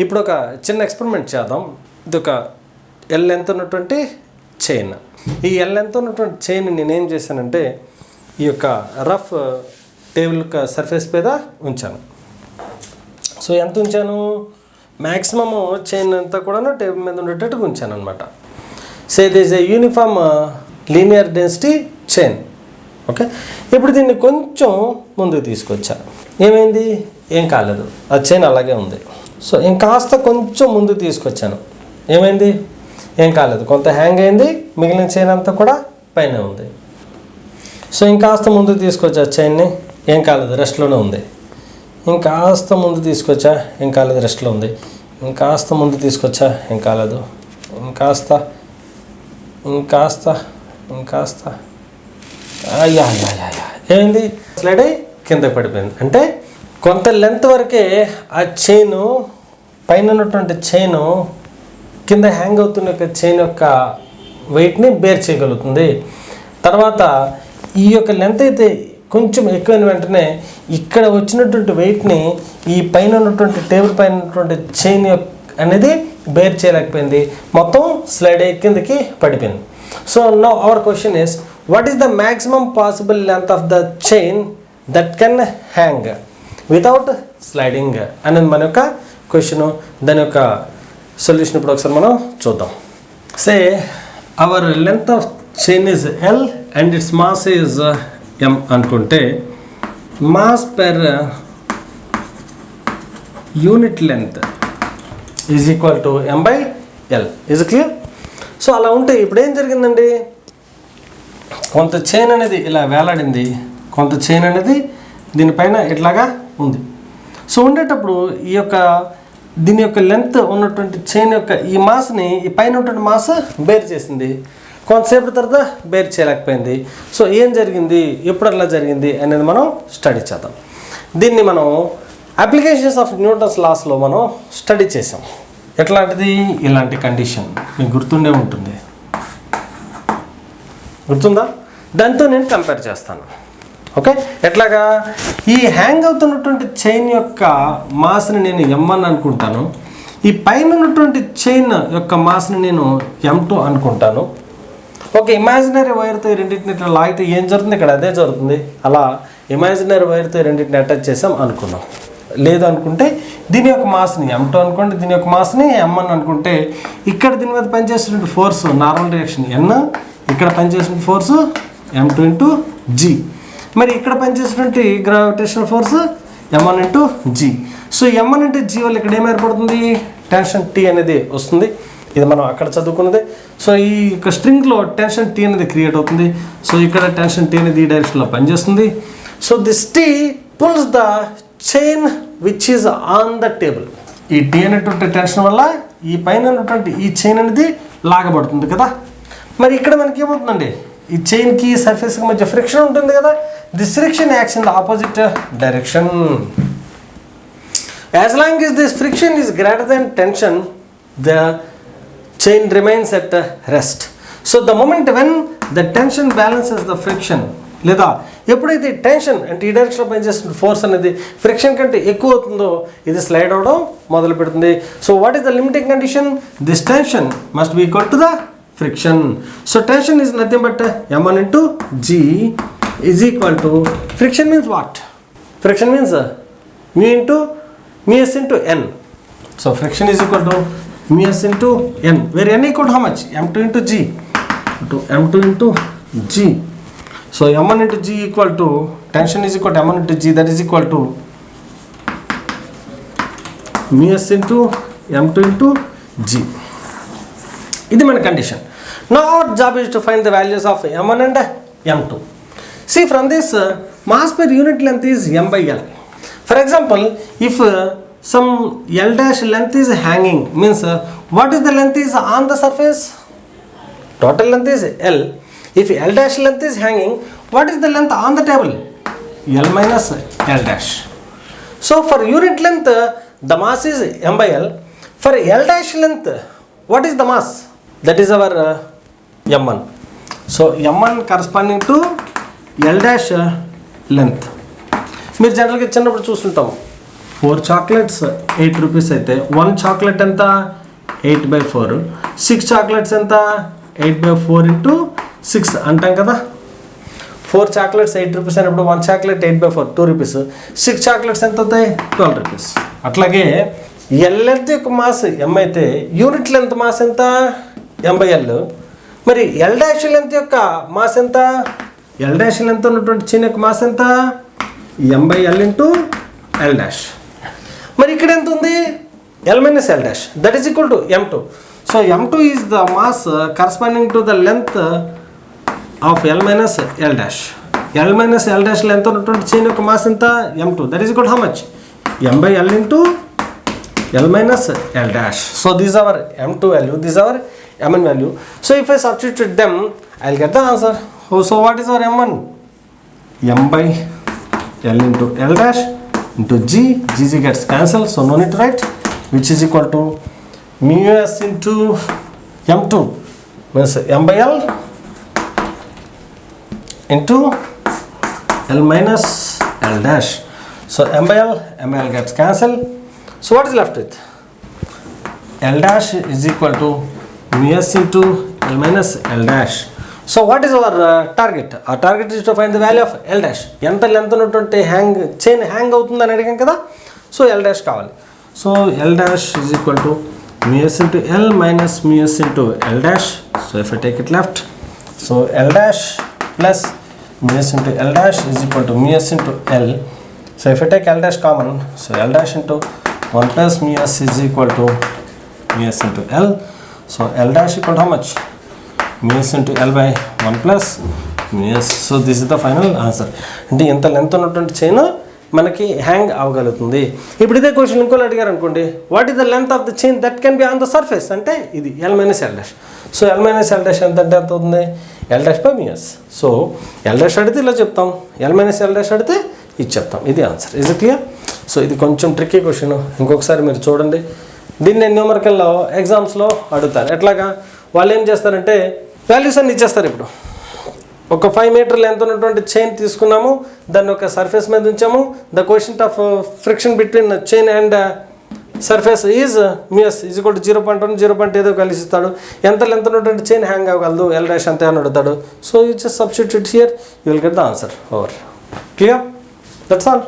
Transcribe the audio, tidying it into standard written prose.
ఇప్పుడు ఒక చిన్న ఎక్స్పెరిమెంట్ చేద్దాం. ఇది ఒక ఎల్ లెంత్ ఉన్నటువంటి చైన్. ఈ ఎల్ లెంత్ ఉన్నటువంటి చైన్ నేనేం చేశానంటే ఈ యొక్క రఫ్ టేబుల్ సర్ఫేస్ మీద ఉంచాను. సో ఎంత ఉంచాను, మ్యాక్సిమము చైన్ అంతా కూడా టేబుల్ మీద ఉండేటట్టుగా ఉంచాను అనమాట. So it is a uniform linear density chain. Okay, ఇప్పుడు దీన్ని కొంచెం ముందుకు తీసుకొచ్చా. ఏమైంది, ఏం కాలేదు, ఆ చైన్ అలాగే ఉంది. సో ఇంకాస్త కొంచెం ముందుకు తీసుకొచ్చాను. ఏమైంది, ఏం కాలేదు, కొంత హ్యాంగ్ అయింది, మిగిలిన చైన్ అంతా కూడా పైన ఉంది. సో ఇంకాస్త ముందుకు తీసుకొచ్చా చైన్ని, ఏం కాలేదు, రెస్ట్లోనే ఉంది. ఇంకాస్త ముందు తీసుకొచ్చా, ఏం కాలేదు, రెస్ట్లో ఉంది. ఇంకాస్త ముందు తీసుకొచ్చా, ఏం కాలేదు, ఇంకాస్త ఇంకాస్త ఇంకాస్త అయ్యా ఏమైంది, స్లైడ్ అయ్యి కింద పడిపోయింది. అంటే కొంత లెంత్ వరకే ఆ చైను పైన ఉన్నటువంటి చైను కింద హ్యాంగ్ అవుతున్న యొక్క చైన్ యొక్క వెయిట్ని బేర్ చేయగలుగుతుంది. తర్వాత ఈ యొక్క లెంత్ అయితే కొంచెం ఎక్కువైన వెంటనే ఇక్కడ వచ్చినటువంటి వెయిట్ని ఈ పైన ఉన్నటువంటి టేబుల్ పైన ఉన్నటువంటి చైన్ అనేది బేర్ చేయలేకపోయింది, మొత్తం స్లైడ్ అయ్యి కిందకి పడిపోయింది. So now our question is, what is the maximum possible length of the chain that can hang without sliding అనేది మన యొక్క క్వశ్చన్. దాని యొక్క సొల్యూషన్ ఇప్పుడు ఒకసారి మనం చూద్దాం. Say our length of chain is L and its mass is M అనుకుంటే, mass per unit length is equal to M by L. Is clear? So అలా ఉంటే ఇప్పుడు ఏం జరిగిందండి, కొంత చైన్ అనేది ఇలా వేలాడింది, కొంత చైన్ అనేది దీనిపైన ఇట్లాగా ఉంది. సో ఉండేటప్పుడు దీని యొక్క లెంత్ ఉన్నటువంటి చైన్ యొక్క ఈ మాస్ని ఈ పైన ఉన్నటువంటి మాస్ బేర్ చేసింది, కొంతసేపు తర్వాత బేర్ చేయలేకపోయింది. సో ఏం జరిగింది, ఎప్పుడు అలా జరిగింది అనేది మనం స్టడీ చేద్దాం. దీన్ని మనం అప్లికేషన్స్ ఆఫ్ న్యూటన్స్ లాస్లో మనం స్టడీ చేసాం. ఎట్లాంటిది, ఇలాంటి కండిషన్ మీకు గుర్తుండే ఉంటుంది, గుర్తుందా? దాంతో నేను కంపేర్ చేస్తాను. ఓకే, ఎట్లాగా, ఈ హ్యాంగ్ అవుతున్నటువంటి చైన్ యొక్క మాస్ని నేను M1 అనుకుంటాను, ఈ పైన ఉన్నటువంటి చైన్ యొక్క మాస్ని నేను M2 అనుకుంటాను. ఓకే, ఇమాజినరీ వైర్తో రెండింటిని ఇట్లా లాగితే ఏం జరుగుతుంది, ఇక్కడ అదే జరుగుతుంది. అలా ఇమాజినరీ వైర్తో రెండింటిని అటాచ్ చేసాం అనుకున్నాం. లేదు అనుకుంటే దీని యొక్క మాస్ని M2 అనుకోండి, దీని యొక్క మాస్ని M1 అనుకుంటే, ఇక్కడ దీని మీద పనిచేస్తున్న ఫోర్స్ నార్మల్ డైరెక్షన్ N, ఇక్కడ పనిచేసిన ఫోర్స్ M2 ఇంటూ G, మరి ఇక్కడ పనిచేసినటువంటి gravitational force M1 into G. So M1 into G వల్ల ఇక్కడ ఏం ఏర్పడుతుంది, టెన్షన్ T అనేది వస్తుంది. ఇది మనం అక్కడ చదువుకున్నది. సో ఈ యొక్క స్ట్రింగ్లో టెన్షన్ T అనేది క్రియేట్ అవుతుంది. సో ఇక్కడ టెన్షన్ T అనేది ఈ డైరెక్షన్లో పనిచేస్తుంది. So this T pulls the chain which is on the table. ఈ T అనేటువంటి టెన్షన్ వల్ల ఈ పైన ఉన్నటువంటి ఈ చైన్ అనేది లాగబడుతుంది కదా. మరి ఇక్కడ మనకి ఏమవుతుందండి, ఈ చైన్కి సర్ఫేస్కి మధ్య ఫ్రిక్షన్ ఉంటుంది కదా. This friction acts in the opposite direction. As long as this friction is greater than tension, the chain remains at rest. So the moment when the tension balances the friction, లేదా ఎప్పుడైతే tension అంటే ఈ డైరెక్షన్లో పనిచేస్తున్న force అనేది friction కంటే ఎక్కువ అవుతుందో ఇది స్లైడ్ అవడం మొదలు పెడుతుంది. So what is the limiting condition, this tension must be equal to the friction. So tension is nothing but M1 into G is equal to, friction means what? Friction means mu s into n. So friction is equal to mu s into n, where n equal to how much, M2 into G to M2 into G. So M1 into G equal to, tension is equal to M1 into G, that is equal to mu s into M2 into G. ఇది మన condition. Now our job is to find the values of M1 and M2. See, from this mass per unit length is M by L. For example, if some L dash length is hanging, means what is the length is on the surface? Total length is L. If L dash length is hanging, what is the length on the table? L minus L dash. So for unit length, the mass is M by L. For L dash length, what is the mass? That is our M1. So M1 corresponding to L dash length. మీరు జనరల్గా చిన్నప్పుడు చూస్తుంటాం, 4 chocolates 8 rupees అయితే 1 chocolate ఎంత 8/4, 6 chocolates ఎంత 8/4 into 6 అంటాం కదా. 4 chocolates 8 rupees అయినప్పుడు 1 చాక్లెట్ 8/4 2 రూపీస్, 6 చాక్లెట్స్ ఎంత అవుతాయి 12 రూపీస్. అట్లాగే ఎల్ లెంత్ యొక్క మాస్ ఎం అయితే యూనిట్ లెంత్ మాస్ ఎంత m/l. మరి ఎల్ డాష్ లెంత్ యొక్క మాస్ ఎంత, ఎల్ డాష్ లెంత్ ఉన్నటువంటి చైన్ యొక్క మాస్ ఎంత m/l ఇంటూ ఎల్ డాష్. మరి ఇక్కడ ఎంత ఉంది L minus L dash, that is equal to m2. So m2 is the mass corresponding to the length of L minus L dash. L minus L dash length ఉన్నటువంటి chain యొక్క mass ఎంత m2, that is equal to how much m/l into L minus L dash. So these are our m2 value, these are our mn value. So if I substitute them, I will get the answer. So what is our m1? m/l into L dash into g gets cancelled, so no need to write, which is equal to mu s into m2 means m/l into L minus L dash. So m/l gets cancelled. So what is left with? L dash is equal to mu s into L minus L dash. So what is our target? Our target is to find the value of L dash. ఎంత length ఉన్నటువంటి chain hang అవుతుందని అడిగాం కదా. So L dash కావాలి. So L dash is equal to mu s into L minus mu s into L dash. So if I take it left, so L dash plus mu s into L dash is equal to mu s into L. So if I take L dash common, so L dash into 1 plus mu s is equal to mu s into L. So L dash equal to how much? Mu s into L by 1 plus mu s. So this is the final answer. అంటే ఎంత length ఉన్నటువంటి chain మనకి hang అవ్వగలుగుతుంది. ఇప్పుడు ఇదే question ఇంకోటి అడిగారు అనుకోండి, what is the length of the chain that can be on the surface, అంటే ఇది L minus L dash. So L minus L dash ఎంత అంటే ఎంత అవుతుంది L dash by mu s. So L dash అడిగితే ఇలా చెప్తాం, L minus L dash అడిగితే ఇది చెప్తాం. ఇది answer. Is it clear? So ఇది కొంచెం ట్రిక్కీ క్వశ్చన్, ఇంకొకసారి మీరు చూడండి. దీన్ని నేను న్యూమరికల్లో ఎగ్జామ్స్లో అడుగుతారు. ఎట్లాగా వాళ్ళు ఏం చేస్తారంటే వాల్యూస్ అన్ని ఇచ్చేస్తారు. ఇప్పుడు ఒక 5 మీటర్ లెంత్ ఉన్నటువంటి చైన్ తీసుకున్నాము, దాన్ని ఒక సర్ఫేస్ మీద ఉంచాము. The coefficient of friction between chain and surface is mu s is equal to 0.1 0. ఏదో కలిసిస్తాడు. ఎంత లెంత్ ఉన్నటువంటి చైన్ హ్యాంగ్ అవ్వగలదు L dash అంతే అని అడుగుతాడు. So you just substitute here, you will get the answer over. Clear? That's all.